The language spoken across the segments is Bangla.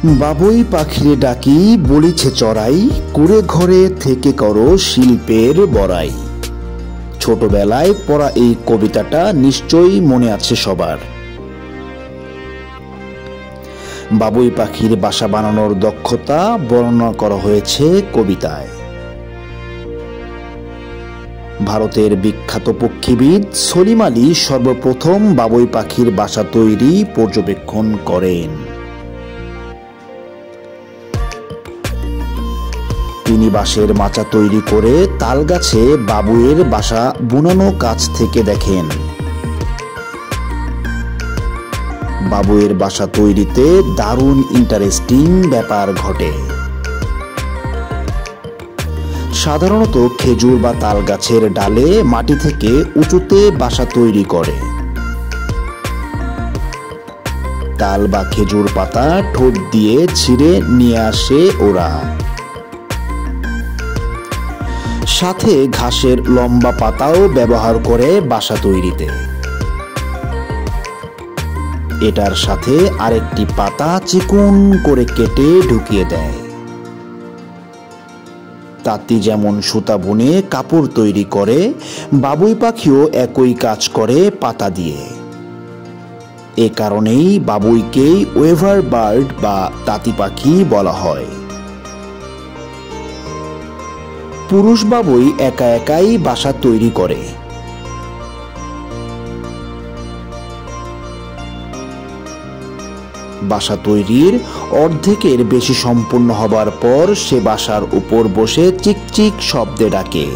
বাবুই পাখিরে ডাকি বলিছে চড়াই, কুড়ে ঘরে থেকে করো শিল্পের বড়াই। ছোটবেলায় পড়া এই কবিতাটা নিশ্চয়ই মনে আছে সবার। বাবুই পাখির বাসা বানানোর দক্ষতা বর্ণনা করা হয়েছে কবিতায়। ভারতের বিখ্যাত পক্ষীবিদ সলিম আলী সর্বপ্রথম বাবুই পাখির বাসা তৈরি পর্যবেক্ষণ করেন। তিনি বাঁশের মাচা তৈরি করে তাল গাছে বাবুইয়ের বাসা বুনানো কাছ থেকে দেখেন। বাবুইয়ের বাসা তৈরিতে দারুণ ইন্টারেস্টিং ব্যাপার ঘটে। সাধারণত খেজুর বা তাল গাছের ডালে মাটি থেকে উঁচুতে বাসা তৈরি করে। তাল বা খেজুর পাতা ঠোঁট দিয়ে ছিঁড়ে নিয়ে আসে ওরা। সাথে ঘাসের লম্বা পাতাও ব্যবহার করে বাসা তৈরিতে। এটার সাথে আরেকটি পাতা চিকন করে কেটে ঢুকিয়ে দেয়। তাঁতি যেমন সুতা বুনে কাপড় তৈরি করে, বাবুই পাখিও একই কাজ করে পাতা দিয়ে। এ কারণেই বাবুইকেই ওয়েভার বার্ড বা তাঁতি পাখি বলা হয়। পুরুষ বাবুই একা একাই বাসা তৈরি করে। বাসা তৈরির অর্ধেকের বেশি সম্পূর্ণ হবার পর সে বাসার উপর বসে চিকচিক শব্দে ডাকে।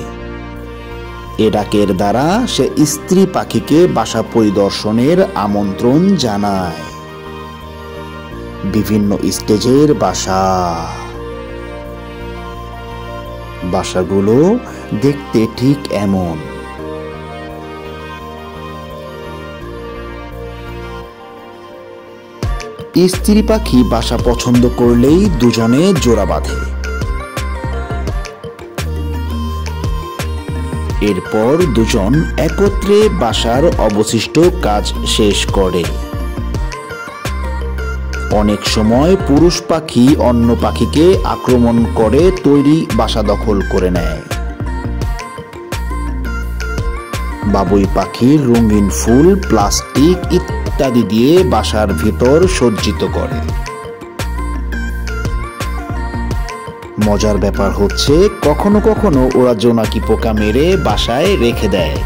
এ ডাকের দ্বারা সে স্ত্রী পাখিকে বাসা পরিদর্শনের আমন্ত্রণ জানায়। বিভিন্ন স্টেজের বাসা। বাসাগুলো দেখতে ঠিক এমন। স্ত্রী পাখি বাসা পছন্দ করলেই দুজনে জোড়া বাঁধে। এরপর দুজন একত্রে বাসার অবশিষ্ট কাজ শেষ করে। অনেক সময় পুরুষ পাখি অন্য পাখিকে আক্রমণ করে তৈরি বাসা দখল করে নেয়। বাবুই পাখির রঙিন ফুল, প্লাস্টিক ইত্যাদি দিয়ে বাসার ভিতর সজ্জিত করে। মজার ব্যাপার হচ্ছে কখনো কখনো ওরা জোনাকি পোকা মেরে বাসায় রেখে দেয়।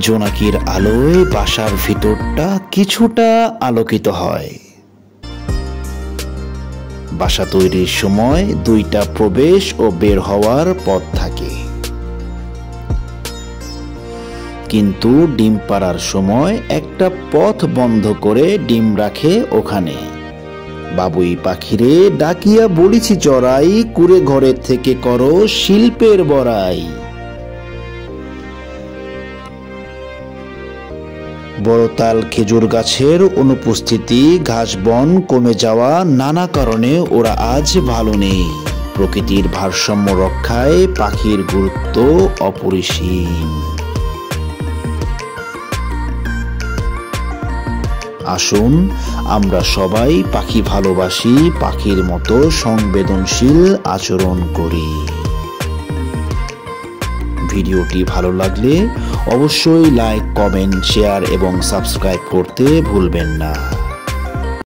জোনাকির আলোয় বাসার ভিতরটা কিছুটা আলোকিত হয়। বাসা তৈরির সময় দুইটা প্রবেশ ও বের হওয়ার পথ থাকে, কিন্তু ডিম পাড়ার সময় একটা পথ বন্ধ করে ডিম রাখে ওখানে। বাবুই পাখিরে ডাকিয়া বলিছি চড়াই, কুড়ে ঘরে থেকে করো শিল্পের বড়াই। বড় তাল খেজুর গাছের অনুপস্থিতি, ঘাস বন কমে যাওয়া, নানা কারণে ওরা আজ ভালো নেই। প্রকৃতির ভারসাম্য রক্ষায় পাখির গুরুত্ব অপরিসীম। আসুন আমরা সবাই পাখি ভালোবাসি, পাখির মতো সংবেদনশীল আচরণ করি। ভিডিওটি ভালো লাগলে অবশ্যই লাইক, কমেন্ট, শেয়ার এবং সাবস্ক্রাইব করতে ভুলবেন না।